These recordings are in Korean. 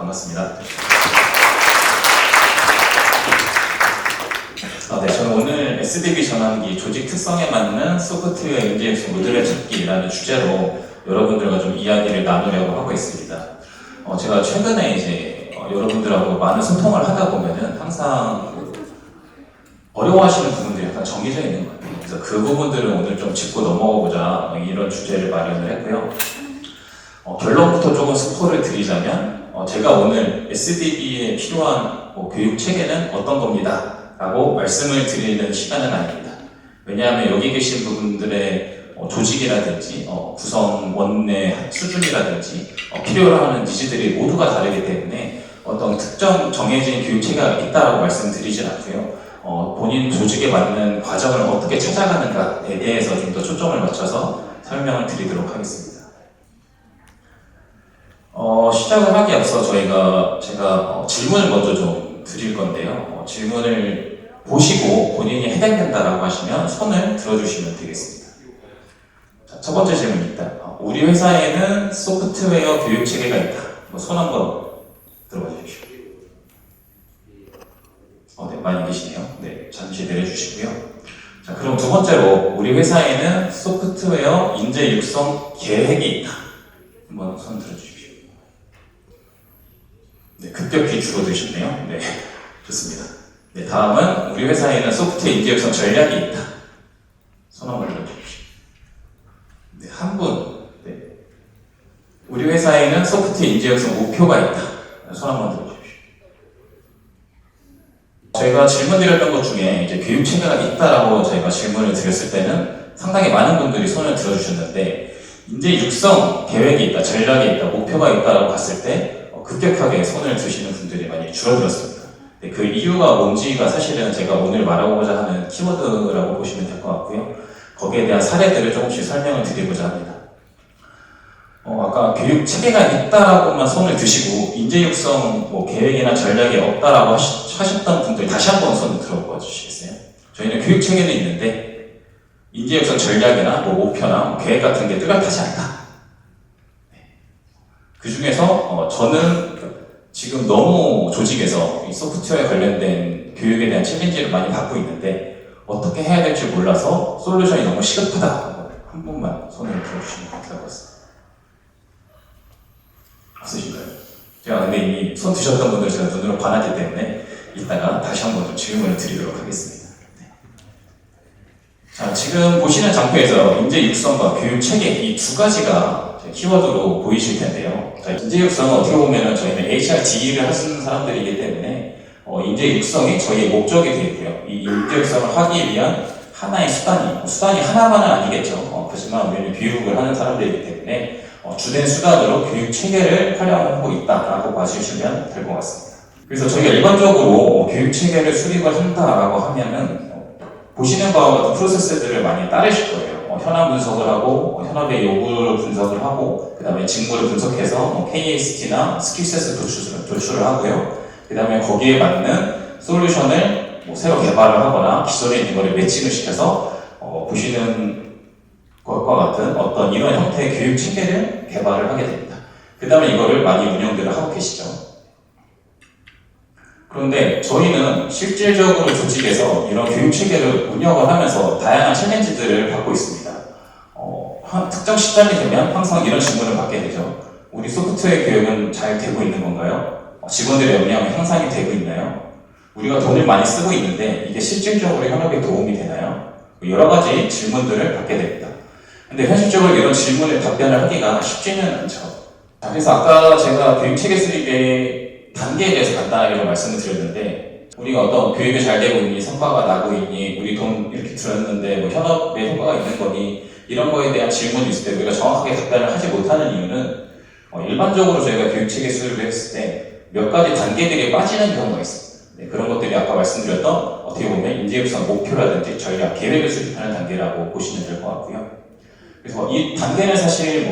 반갑습니다. 네, 저는 오늘 SDB 전환기 조직 특성에 맞는 소프트웨어 인재육성 모델을 찾기라는 주제로 여러분들과 좀 이야기를 나누려고 하고 있습니다. 제가 최근에 이제 여러분들하고 많은 소통을 하다 보면은 항상 어려워하시는 부분들이 약간 정해져 있는 것 같아요. 그래서 그 부분들을 오늘 좀 짚고 넘어가고자 이런 주제를 마련을 했고요. 결론부터 조금 스포를 드리자면 제가 오늘 SDB에 필요한 교육 체계는 어떤 겁니다 라고 말씀을 드리는 시간은 아닙니다. 왜냐하면 여기 계신 분들의 조직이라든지 구성 원내 수준이라든지 필요로 하는 니즈들이 모두가 다르기 때문에 어떤 특정 정해진 교육 체계가 있다라고 말씀드리진 않고요. 본인 조직에 맞는 과정을 어떻게 찾아가는가에 대해서 좀 더 초점을 맞춰서 설명을 드리도록 하겠습니다. 시작을 하기 앞서 제가 질문을 먼저 좀 드릴 건데요. 질문을 보시고 본인이 해당된다라고 하시면 손을 들어주시면 되겠습니다. 자, 첫 번째 질문입니다. 우리 회사에는 소프트웨어 교육 체계가 있다. 손 한번 들어봐 주십시오. 네, 많이 계시네요. 네, 잠시 내려주시고요. 자, 그럼 두 번째로 우리 회사에는 소프트웨어 인재 육성 계획이 있다. 한번 손 들어주십시오. 네, 급격히 줄어드셨네요. 네, 좋습니다. 네, 다음은 우리 회사에는 소프트웨어 인재 육성 전략이 있다. 손 한번 들어주십시오. 네, 한 분. 네. 우리 회사에는 소프트웨어 인재 육성 목표가 있다. 손 한번 들어주십시오. 저희가 질문 드렸던 것 중에 이제 교육 체계가 있다라고 저희가 질문을 드렸을 때는 상당히 많은 분들이 손을 들어주셨는데 인재 육성 계획이 있다, 전략이 있다, 목표가 있다라고 봤을 때 급격하게 손을 드시는 분들이 많이 줄어들었습니다. 그 이유가 뭔지가 사실은 제가 오늘 말하고자 하는 키워드라고 보시면 될 것 같고요. 거기에 대한 사례들을 조금씩 설명을 드리고자 합니다. 아까 교육 체계가 있다라고만 손을 드시고 인재 육성 계획이나 전략이 없다라고 하셨던 분들 다시 한번 손을 들어봐 주시겠어요? 저희는 교육 체계는 있는데 인재 육성 전략이나 목표나 계획 같은 게 뚜렷하지 않다. 그 중에서 저는 지금 너무 조직에서 이 소프트웨어에 관련된 교육에 대한 챌린지를 많이 받고 있는데 어떻게 해야 될지 몰라서 솔루션이 너무 시급하다. 한 분만 손을 들어주시면 될 것 같습니다. 없으신가요? 제가 근데 이미 손 드셨던 분들 제가 눈으로 반하기 때문에 이따가 다시 한번 좀 질문을 드리도록 하겠습니다. 네. 자, 지금 보시는 장표에서 인재 육성과 교육 체계 이 두 가지가 키워드로 보이실 텐데요. 자, 인재 육성은 어떻게 보면 저희는 HRD를 하시는 사람들이기 때문에 인재 육성이 저희의 목적이 되고요. 이 인재 육성을 하기 위한 하나의 수단이 하나만은 아니겠죠. 하지만 우리는 교육을 하는 사람들이기 때문에 주된 수단으로 교육 체계를 활용하고 있다라고 봐주시면 될 것 같습니다. 그래서 저희가 일반적으로 교육 체계를 수립을 한다라고 하면은 보시는 바와 같은 프로세스들을 많이 따르실 거예요. 현안 분석을 하고 현업의 요구를 분석을 하고 그 다음에 직무를 분석해서 KAST나 스킬셋을 도출을 하고요. 그 다음에 거기에 맞는 솔루션을 새로 개발을 하거나 기존에 있는 거를 매칭을 시켜서 보시는 것과 같은 어떤 이런 형태의 교육 체계를 개발을 하게 됩니다. 그 다음에 이거를 많이 운영들을 하고 계시죠. 그런데 저희는 실질적으로 조직에서 이런 교육 체계를 운영을 하면서 다양한 챌린지들을 받고 있습니다. 특정 시점이 되면 항상 이런 질문을 받게 되죠. 우리 소프트웨어 교육은 잘 되고 있는 건가요? 직원들의 역량은 향상이 되고 있나요? 우리가 돈을 많이 쓰고 있는데 이게 실질적으로 현업에 도움이 되나요? 여러 가지 질문들을 받게 됩니다. 근데 현실적으로 이런 질문에 답변을 하기가 쉽지는 않죠. 그래서 아까 제가 교육 체계 수립의 단계에 대해서 간단하게 말씀을 드렸는데 우리가 어떤 교육이 잘 되고 있니, 성과가 나고 있니, 우리 돈 이렇게 들었는데 현업에 성과가 있는 거니 이런 거에 대한 질문이 있을 때 우리가 정확하게 답변을 하지 못하는 이유는 일반적으로 저희가 교육 체계 수립을 했을 때 몇 가지 단계들이 빠지는 경우가 있습니다. 네, 그런 것들이 아까 말씀드렸던 어떻게 보면 인재 육성 목표라든지 전략, 계획을 수립하는 단계라고 보시면 될 것 같고요. 그래서 이 단계는 사실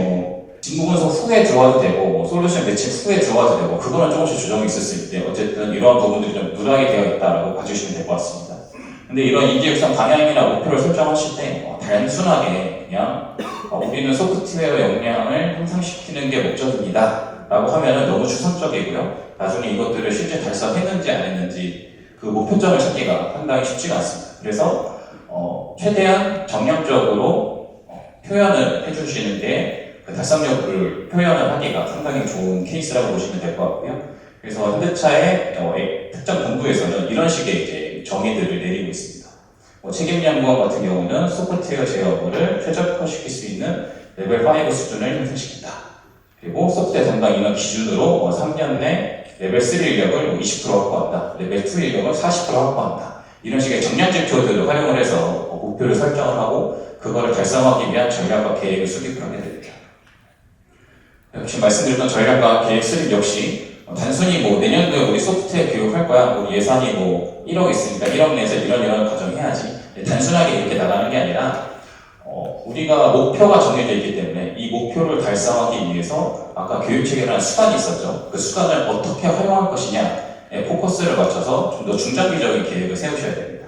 직무 분석 후에 들어와도 되고 솔루션 매칭 후에 들어와도 되고 그거는 조금씩 조정이 있을 수 있는데 어쨌든 이러한 부분들이 좀 누락이 되어 있다고 봐주시면 될 것 같습니다. 근데 이런 인재 육성 방향이나 목표를 설정하실 때 단순하게 그냥 우리는 소프트웨어 역량을 향상시키는 게 목적입니다 라고 하면은 너무 추상적이고요. 나중에 이것들을 실제 달성했는지 안 했는지 그 목표점을 찾기가 상당히 쉽지가 않습니다. 그래서 최대한 정량적으로 표현을 해주시는 게 그 달성력을 표현을 하기가 상당히 좋은 케이스라고 보시면 될 것 같고요. 그래서 현대차의 특정 본부에서는 이런 식의 이제 정의들을 내리고 있습니다. 책임연구원 같은 경우는 소프트웨어 제어를 최적화시킬 수 있는 레벨 5 수준을 형성시킨다. 그리고 소프트웨어 담당 인원 기준으로 3년 내 레벨 3 인력을 20% 확보한다. 레벨 2 인력을 40% 확보한다. 이런 식의 정량 지표들을 활용을 해서 목표를 설정을 하고 그거를 달성하기 위한 전략과 계획을 수립을 하게 됩니다. 역시 말씀드렸던 전략과 계획 수립 역시 단순히 내년도에 우리 소프트웨어 교육할 거야, 우리 예산이 1억 있으니까 1억 내에서 이런 과정 해야지. 단순하게 이렇게 나가는 게 아니라 우리가 목표가 정해져 있기 때문에 이 목표를 달성하기 위해서 아까 교육체계라는 수단이 있었죠. 그 수단을 어떻게 활용할 것이냐에 포커스를 맞춰서 좀 더 중장기적인 계획을 세우셔야 됩니다.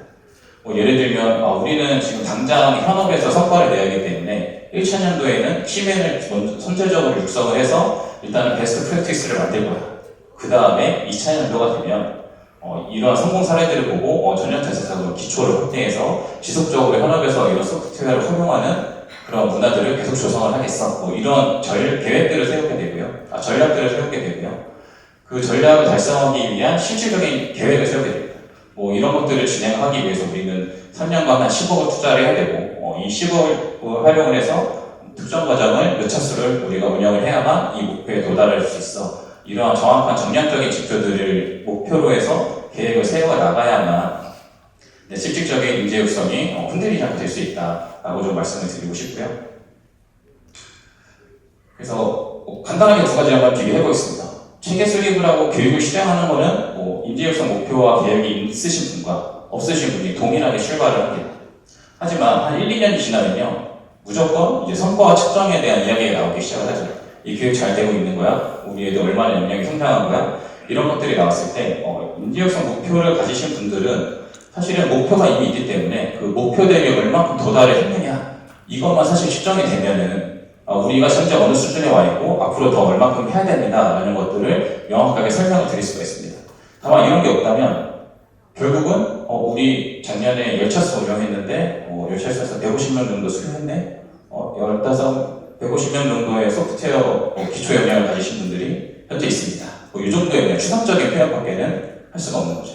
예를 들면 우리는 지금 당장 현업에서 성과를 내야 하기 때문에 1차 년도에는 팀을 선제적으로 육성을 해서 일단은 베스트 프랙티스를 만들 거야. 그 다음에 2차 년도가 되면 이러한 성공 사례들을 보고 전략자세상으로 기초를 확대해서 지속적으로 현업에서 이런 소프트웨어를 활용하는 그런 문화들을 계속 조성을 하겠어. 이런 계획들을 세우게 되고요. 전략들을 세우게 되고요. 그 전략을 달성하기 위한 실질적인 계획을 세우게 됩니다. 이런 것들을 진행하기 위해서 우리는 3년간 한 10억을 투자를 해야 되고 이 10억을 활용을 해서 특정 과정을 몇 차수를 우리가 운영을 해야만 이 목표에 도달할 수 있어. 이러한 정확한 정량적인 지표들을 목표로 해서 계획을 세워 나가야만 실질적인 인재 육성이 흔들리지 않게 될 수 있다라고 좀 말씀을 드리고 싶고요. 그래서 간단하게 두 가지 한번 비교해 보겠습니다. 체계 수립을 하고 교육을 실행하는 거는 인재 육성 목표와 계획이 있으신 분과 없으신 분이 동일하게 출발을 합니다. 하지만 한 1, 2년이 지나면요, 무조건 이제 성과와 측정에 대한 이야기가 나오기 시작을 하죠. 이 교육 잘 되고 있는 거야? 우리 애들 얼마나 역량이 성장한 거야? 이런 것들이 나왔을 때 인재 육성 목표를 가지신 분들은 사실은 목표가 이미 있기 때문에 그 목표 대비 얼마큼 도달을 했느냐 이것만 사실 측정이 되면은 우리가 현재 어느 수준에 와 있고 앞으로 더 얼마큼 해야 됩니다라는 것들을 명확하게 설명을 드릴 수가 있습니다. 다만 이런 게 없다면 결국은 우리 작년에 열차수 운영했는데 열차수에서 150명 정도 수료했네. 150명 정도의 소프트웨어 기초 역량을 가지신 분들이 현재 있습니다. 이 정도의 그냥 추상적인 표현밖에는 할 수가 없는 거죠.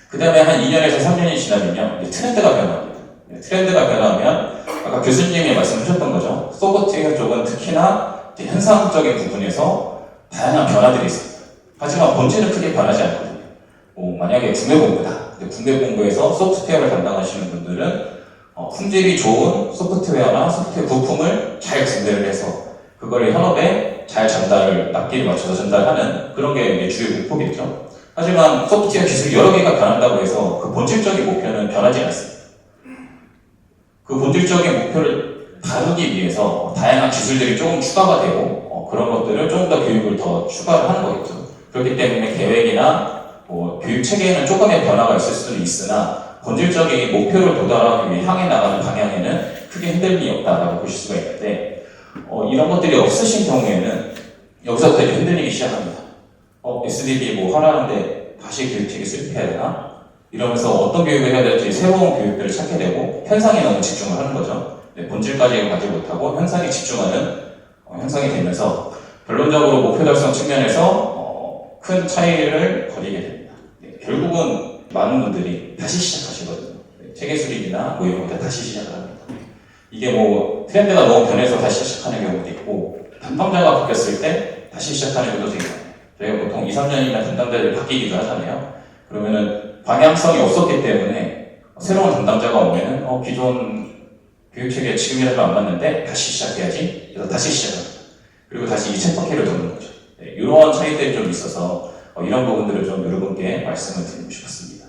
그 다음에 한 2년에서 3년이 지나면요, 트렌드가 변합니다. 트렌드가 변하면 아까 교수님이 말씀하셨던 거죠. 소프트웨어 쪽은 특히나 현상적인 부분에서 다양한 변화들이 있습니다. 하지만 본질은 크게 변하지 않거든요. 만약에 국내본부다. 국내본부에서 소프트웨어를 담당하시는 분들은 품질이 좋은 소프트웨어나 소프트웨어 부품을 잘 분배를 해서 그걸 현업에 잘 전달을 납기를 맞춰서 전달하는 그런 게 주요 목표겠죠. 하지만 소프트웨어 기술이 여러 개가 변한다고 해서 그 본질적인 목표는 변하지 않습니다. 그 본질적인 목표를 다루기 위해서 다양한 기술들이 조금 추가가 되고 그런 것들을 조금 더 교육을 더 추가를 하는 거겠죠. 그렇기 때문에 계획이나 교육 체계에는 조금의 변화가 있을 수는 있으나 본질적인 목표를 도달하기 위해 향해 나가는 방향에는 크게 흔들림이 없다라고 보실 수가 있는데 이런 것들이 없으신 경우에는 여기서부터 이제 흔들리기 시작합니다. SDB 하라는데 다시 교육체계 수립해야 되나? 이러면서 어떤 교육을 해야 될지 새로운 교육들을 찾게 되고 현상에 너무 집중을 하는 거죠. 본질까지 가지 못하고 현상에 집중하는 현상이 되면서 결론적으로 목표 달성 측면에서 큰 차이를 벌이게 됩니다. 결국은 많은 분들이 다시 시작하시거든요. 체계 수립이나 이런 것들 다시 시작을 합니다. 이게 트렌드가 너무 변해서 다시 시작하는 경우도 있고 담당자가 바뀌었을 때 다시 시작하는 경우도 되게 많아요. 저희가 보통 2, 3년이면 담당자들이 바뀌기도 하잖아요. 그러면은 방향성이 없었기 때문에 새로운 담당자가 오면은 기존 교육체계 지금이라도 안 맞는데 다시 시작해야지. 그래서 다시 시작합니다. 그리고 다시 이 챕터키를 도는 거죠. 이런 차이들이 좀 있어서 이런 부분들을 좀 여러분께 말씀을 드리고 싶었습니다.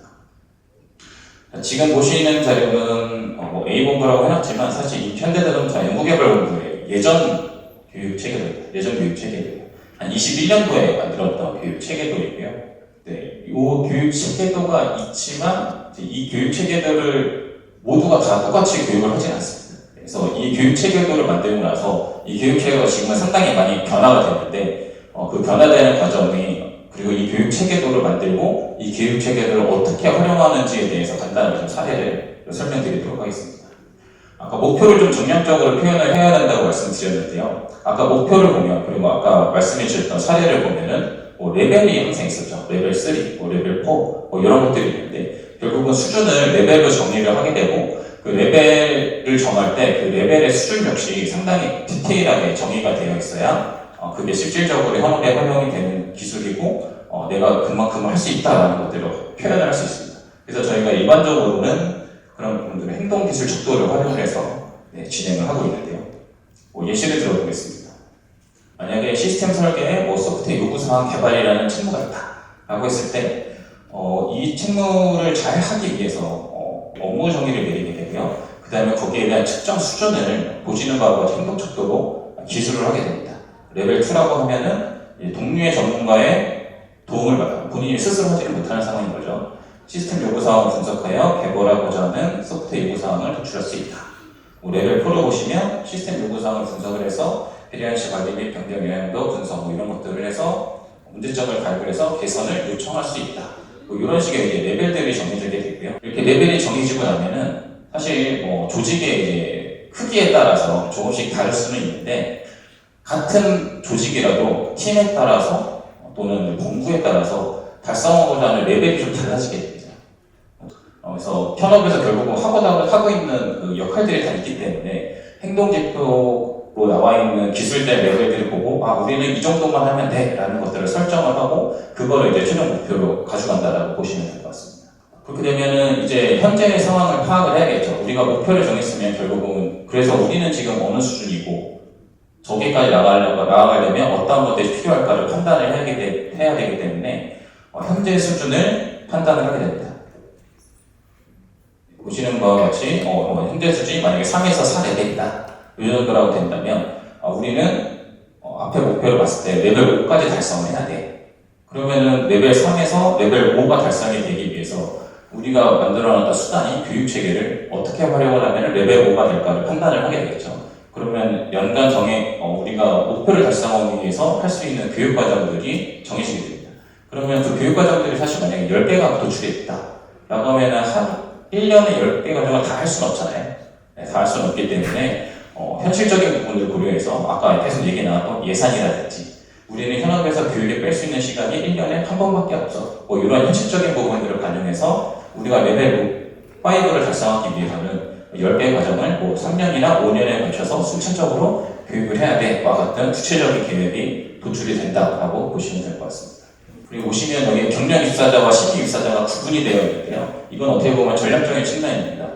지금 보시는 자료는 A본부라고 해놨지만 사실 이 현대자동차 연구개발본부의 예전 교육체계도입니다. 예전 교육체계도예요. 한 21년도에 만들었던 교육체계도이고요. 이 교육체계도가 있지만 이 교육체계들을 모두가 다 똑같이 교육을 하진 않습니다. 그래서 이 교육 체계도를 만들고 나서 이 교육 체계가 지금은 상당히 많이 변화가 됐는데 그 변화되는 과정이 그리고 이 교육 체계도를 만들고 이 교육 체계도를 어떻게 활용하는지에 대해서 간단히 좀 사례를 설명드리도록 하겠습니다. 아까 목표를 좀 정량적으로 표현을 해야 된다고 말씀드렸는데요. 아까 목표를 보면 그리고 아까 말씀해 주셨던 사례를 보면은 레벨이 항상 있었죠. 레벨 3, 레벨 4 이런 것들이 있는데 결국은 수준을 레벨로 정리를 하게 되고 그 레벨을 정할 때 그 레벨의 수준 역시 상당히 디테일하게 정의가 되어 있어야 그게 실질적으로 현업에 활용이 되는 기술이고 내가 그만큼을 할 수 있다라는 것들을 표현을 할 수 있습니다. 그래서 저희가 일반적으로는 그런 부분들의 행동기술 척도를 활용해서 진행을 하고 있는데요. 예시를 들어보겠습니다. 만약에 시스템 설계에 소프트웨어 요구사항 개발이라는 책무가 있다라고 했을 때 이 책무를 잘 하기 위해서 업무 정의를 내리게 되고요. 그 다음에 거기에 대한 측정 수준을 보시는 바와 같이 행동 척도로 기술을 하게 됩니다. 레벨 2라고 하면은 동료의 전문가의 도움을 받아 본인이 스스로 하지를 못하는 상황인 거죠. 시스템 요구사항을 분석하여 개발하고자 하는 소프트웨어 요구사항을 도출할 수 있다. 레벨 4로 보시면 시스템 요구사항을 분석을 해서 베리언스 관리 및 변경 영향도 분석 이런 것들을 해서 문제점을 발굴해서 개선을 요청할 수 있다. 이런 식의 이제 레벨들이 정해지게 되고요. 이렇게 레벨이 정해지고 나면은 사실 조직의 이제 크기에 따라서 조금씩 다를 수는 있는데 같은 조직이라도 팀에 따라서 또는 본부에 따라서 달성하고자 하는 레벨이 좀 달라지게 됩니다. 그래서 현업에서 결국은 하고 있는 그 역할들이 다 있기 때문에 행동지표로 나와 있는 기술대 레벨들을 보고 우리는 이 정도만 하면 돼 라는 것들을 설정을 하고 그거를 이제 최종 목표로 가져간다라고 보시면 될 것 같습니다. 그렇게 되면은 이제 현재의 상황을 파악을 해야겠죠. 우리가 목표를 정했으면 결국은 그래서 우리는 지금 어느 수준이고 저기까지 나아가려면 어떤 것들이 필요할까를 판단을 해야 되기 때문에 현재 수준을 판단을 하게 됩니다. 보시는 바와 같이 현재 수준이 만약에 3에서 4레벨이다. 이 정도라고 된다면 우리는 앞에 목표를 봤을 때 레벨 5까지 달성을 해야 돼. 그러면은 레벨 3에서 레벨 5가 달성이 되기 위해서 우리가 만들어놨던 수단이 교육체계를 어떻게 활용을 하면 레벨 5가 될까를 판단을 하게 되겠죠. 그러면 연간 우리가 목표를 달성하기 위해서 할 수 있는 교육과정들이 정해지게 됩니다. 그러면 그 교육과정들이 사실 만약에 10개가 도출이 있다. 라고 하면은 한 1년에 10개 과정을 다 할 수는 없잖아요. 다 할 수는 없기 때문에 현실적인 부분을 고려해서 아까 계속 얘기 나왔던 예산이라든지 우리는 현업에서 교육에 뺄 수 있는 시간이 1년에 한 번밖에 없어. 이런 현실적인 부분들을 반영해서 우리가 레벨 5를 달성하기 위해서는 10개 과정을 3년이나 5년에 걸쳐서 순차적으로 교육을 해야 돼와 같은 구체적인 계획이 도출이 된다라고 보시면 될 것 같습니다. 그리고 보시면 여기 경력 입사자와 신입 입사자가 구분이 되어 있는데요. 이건 어떻게 보면 전략적인 측면입니다.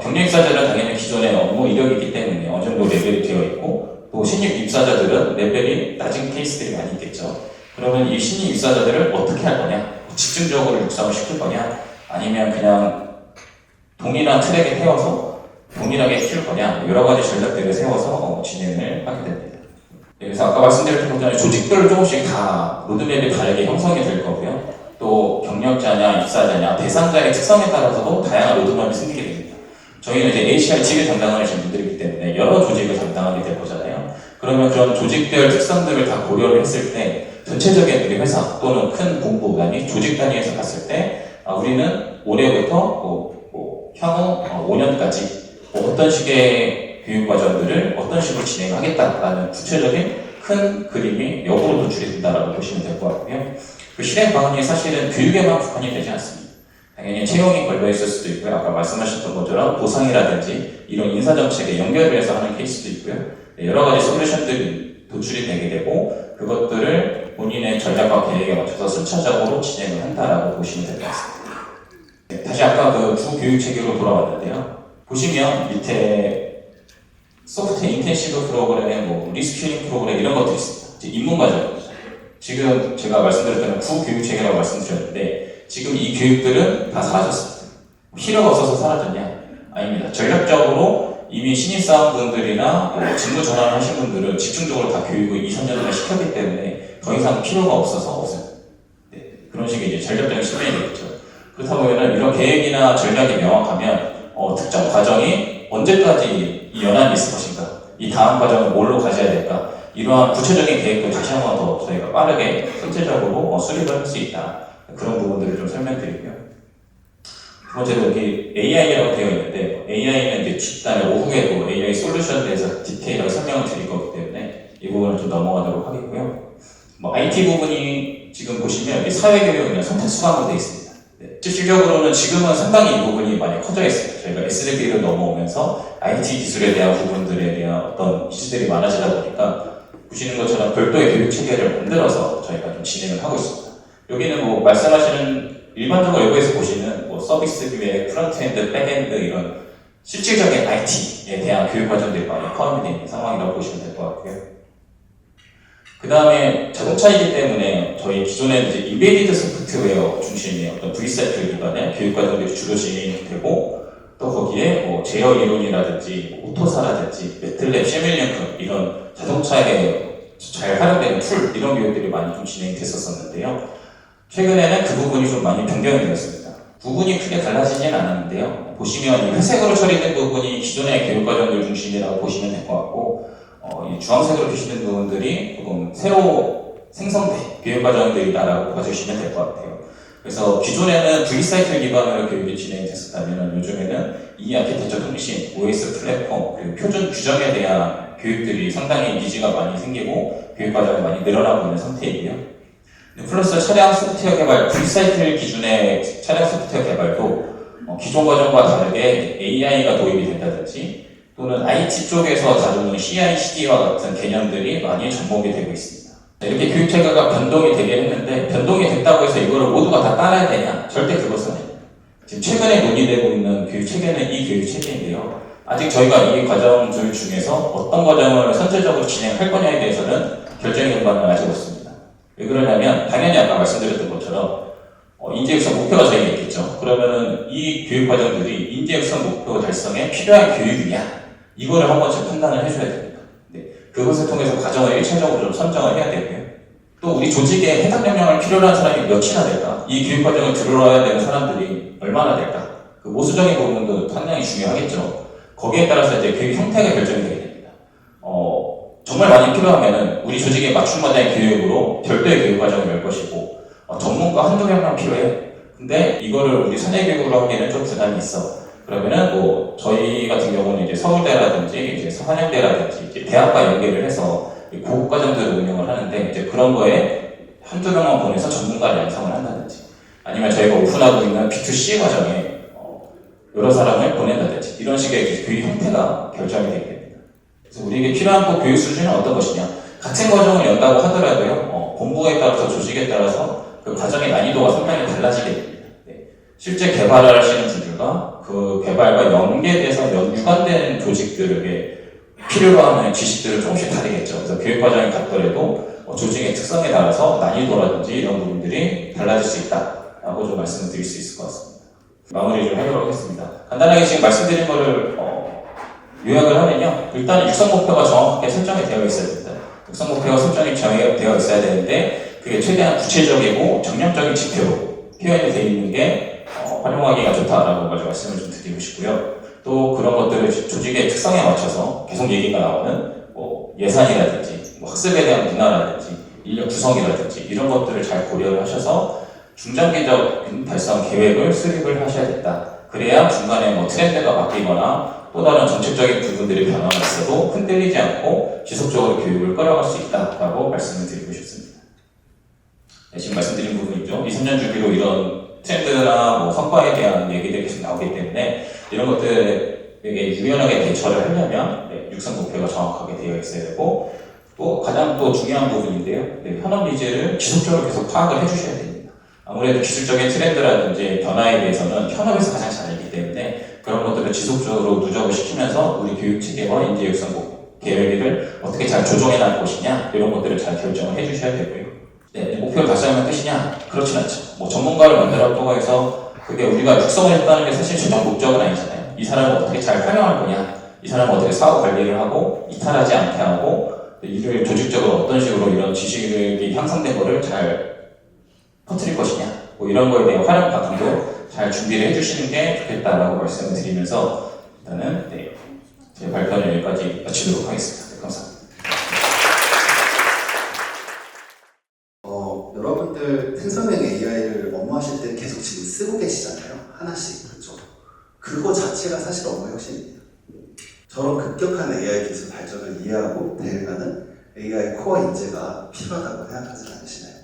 경력 입사자는 당연히 기존의 업무 이력이 있기 때문에 어느 정도 레벨이 되어 있고 또 신입 입사자들은 레벨이 낮은 케이스들이 많이 있겠죠. 그러면 이 신입 입사자들을 어떻게 할 거냐? 집중적으로 육성을 시킬 거냐? 아니면 그냥 동일한 트랙에 태워서 동일하게 키울 거냐? 여러 가지 전략들을 세워서 진행을 하게 됩니다. 그래서 아까 말씀드렸던 것처럼 조직별로 조금씩 다 로드맵이 다르게 형성이 될 거고요. 또 경력자냐, 입사자냐, 대상자의 특성에 따라서도 다양한 로드맵이 생기게 됩니다. 저희는 이제 ACR 직을 담당하시는 분들이기 때문에 여러 조직을 담당하게 될 거잖아요. 그러면 그런 조직별 특성들을 다 고려를 했을 때 전체적인 우리 회사 또는 큰 본부 단위, 조직 단위에서 봤을 때 우리는 올해부터 향후 5년까지 어떤 식의 교육과정들을 어떤 식으로 진행하겠다라는 구체적인 큰 그림이 역으로 도출이 된다라고 보시면 될 것 같고요. 그 실행 방안이 사실은 교육에만 국한이 되지 않습니다. 당연히 채용이 걸려있을 수도 있고요. 아까 말씀하셨던 것처럼 보상이라든지 이런 인사정책에 연결을 해서 하는 케이스도 있고요. 여러 가지 솔루션들이 도출이 되게 되고 그것들을 본인의 전략과 계획에 맞춰서 순차적으로 진행을 한다라고 보시면 될 것 같습니다. 다시 아까 그 구교육체계로 돌아왔는데요. 보시면 밑에 소프트웨어 인텐시브 프로그램, 리스킬링 프로그램 이런 것들이 있습니다. 입문과정입니다. 지금 제가 말씀드렸던 구교육체계라고 말씀드렸는데 지금 이 교육들은 다 사라졌습니다. 필요가 없어서 사라졌냐? 아닙니다. 전략적으로 이미 신입사원분들이나 직무 전환을 하신 분들은 집중적으로 다 교육을 2, 3년 전에 시켰기 때문에 더 이상 필요가 없어서 없어요. 그런 식의 이제 전략적인 측면이 되겠죠. 그렇다 보면 이런 계획이나 전략이 명확하면 특정 과정이 언제까지 이 연한이 있을 것인가, 이 다음 과정을 뭘로 가져야 될까, 이러한 구체적인 계획도 다시 한 번 더 저희가 빠르게 선제적으로 수립을 할 수 있다. 그런 부분들을 좀 설명드리고요. 두 번째로 여기 AI라고 되어 있는데, AI는 이제 집단의 오후에도 AI 솔루션에 대해서 디테일하게 설명을 드릴 거기 때문에 이 부분을 좀 넘어가도록 하겠고요. IT 부분이 지금 보시면 여기 사회교육이나 선택수강으로 되어 있습니다. 네, 실질적으로는 지금은 상당히 이 부분이 많이 커져 있어요. 저희가 SDB를 넘어오면서 IT 기술에 대한 부분들에 대한 어떤 이슈들이 많아지다 보니까 보시는 것처럼 별도의 교육 체계를 만들어서 저희가 좀 진행을 하고 있습니다. 여기는 말씀하시는 일반적으로 외부에서 보시는 서비스 기획, 프론트엔드, 백엔드 이런 실질적인 IT에 대한 교육 과정들이 많이 포함이 되어 있는 상황이라고 보시면 될 것 같고요. 그 다음에 자동차이기 때문에 저희 기존에 이제 인베디드 소프트웨어 중심의 어떤 V사이클 기반의 교육 과정들이 주로 진행이 되고, 또 거기에 제어 이론이라든지 오토사라든지 매틀랩, 시뮬링크 이런 자동차에 잘 활용되는 툴 이런 교육들이 많이 좀 진행이 됐었는데요. 최근에는 그 부분이 좀 많이 변경이 되었습니다. 부분이 크게 달라지진 않았는데요. 보시면 이 회색으로 처리된 부분이 기존의 교육과정들 중심이라고 보시면 될 것 같고, 이 주황색으로 표시된 부분들이 조금 새로 생성된 교육과정들이다라고 봐주시면 될 것 같아요. 그래서 기존에는 V사이클 기반으로 교육이 진행이 됐었다면 요즘에는 이 아키텍처 통신, OS 플랫폼, 그리고 표준 규정에 대한 교육들이 상당히 니즈가 많이 생기고 교육과정이 많이 늘어나고 있는 상태이고요. 플러스 차량 소프트웨어 개발, V사이클 기준의 차량 소프트웨어 개발도 기존 과정과 다르게 AI가 도입이 된다든지 또는 IT 쪽에서 다루는 CI/CD와 같은 개념들이 많이 접목이 되고 있습니다. 이렇게 교육체계가 변동이 되긴 했는데 변동이 됐다고 해서 이거를 모두가 다 따라야 되냐? 절대 그것은 아닙니다. 지금 최근에 논의되고 있는 교육체계는 이 교육체계인데요. 아직 저희가 이 과정들 중에서 어떤 과정을 선제적으로 진행할 거냐에 대해서는 결정의 결과는 아직 없습니다. 왜 그러냐면 당연히 아까 말씀드렸던 것처럼 인재육성 목표가 저희가 있겠죠. 그러면은 이 교육 과정들이 인재육성 목표 달성에 필요한 교육이냐 이거를 한 번씩 판단을 해줘야 됩니다. 네, 그것을 통해서 과정을 1차적으로 좀 선정을 해야 되고요. 또 우리 조직에 해당 역량을 필요로 하는 사람이 몇이나 될까? 이 교육 과정을 들어야 되는 사람들이 얼마나 될까? 그 모수적인 부분도 상당히 중요하겠죠. 거기에 따라서 이제 교육 형태가 결정이 되게 됩니다. 정말 많이 필요하면은 우리 조직에 맞춤마다의 교육으로 별도의 교육 과정을 열 것이고, 전문가 한두 명만 필요해. 근데 이거를 우리 선행교육으로 하기에는 좀 부담이 있어. 그러면은 저희 같은 경우는 이제 서울대라든지 이제 한양대라든지 이제 대학과 연계를 해서 고급 과정들을 운영을 하는데 이제 그런 거에 한두 명만 보내서 전문가를 양성을 한다든지 아니면 저희가 오픈하고 있는 B2C 과정에 여러 사람을 보낸다든지 이런 식의 교육 형태가 결정이 되게 됩니다. 그래서 우리에게 필요한 교육 수준은 어떤 것이냐? 같은 과정을 연다고 하더라도요, 본부에 따라서 조직에 따라서 그 과정의 난이도가 상당히 달라지게 됩니다. 네. 실제 개발을 하시는 분들과 그 개발과 연계돼서 유관된 조직들에게 필요로 하는 지식들은 조금씩 다르겠죠. 그래서 교육 과정이 같더라도 조직의 특성에 따라서 난이도라든지 이런 부분들이 달라질 수 있다라고 좀 말씀을 드릴 수 있을 것 같습니다. 마무리 좀 하도록 하겠습니다. 간단하게 지금 말씀드린 거를 요약을 하면요. 일단 육성 목표가 정확하게 설정이 되어 있어야 됩니다. 육성 목표가 설정이 되어 있어야 되는데 그게 최대한 구체적이고 정량적인 지표로 표현이 되어 있는 게 활용하기가 좋다라고 말씀을 좀 드리고 싶고요. 또 그런 것들을 조직의 특성에 맞춰서 계속 얘기가 나오는 예산이라든지 학습에 대한 문화라든지 인력 구성이라든지 이런 것들을 잘 고려를 하셔서 중장기적 달성 계획을 수립을 하셔야 된다. 그래야 중간에 트렌드가 바뀌거나 또 다른 정책적인 부분들이 변화가 있어도 흔들리지 않고 지속적으로 교육을 끌어갈 수 있다라고 말씀을 드리고 싶습니다. 네, 지금 말씀드린 부분이죠. 2, 3년 주기로 이런 트렌드나 성과에 대한 얘기들이 계속 나오기 때문에 이런 것들에게 유연하게 대처를 하려면 육성 목표가 정확하게 되어 있어야 되고 또 가장 또 중요한 부분인데요. 현업 니즈를 지속적으로 계속 파악을 해주셔야 됩니다. 아무래도 기술적인 트렌드라든지 변화에 대해서는 현업에서 가장 잘 알기 때문에 그런 것들을 지속적으로 누적을 시키면서 우리 교육체계와 인재육성 계획을 어떻게 잘 조정해 나갈 것이냐 이런 것들을 잘 결정을 해주셔야 되고요. 네, 목표를 달성하면 끝이냐? 그렇진 않죠. 전문가를 만들었다고 해서 그게 우리가 육성을 했다는 게 사실 최종 목적은 아니잖아요. 이 사람을 어떻게 잘 활용할 거냐? 이 사람을 어떻게 사후 관리를 하고 이탈하지 않게 하고 이를 조직적으로 어떤 식으로 이런 지식이 향상된 거를 잘 퍼뜨릴 것이냐? 이런 거에 대한 활용 과정도 잘 준비를 해주시는 게 좋겠다라고 말씀을 드리면서 일단은 네, 제 발표는 여기까지 마치도록 하겠습니다. 네, 감사합니다. 여러분들 생성형 AI를 업무하실 때 계속 지금 쓰고 계시잖아요. 하나씩, 그렇죠? 그거 자체가 사실 업무 혁신입니다. 저런 급격한 AI 기술 발전을 이해하고 대응하는 AI 코어 인재가 필요하다고 생각하지 않으시나요?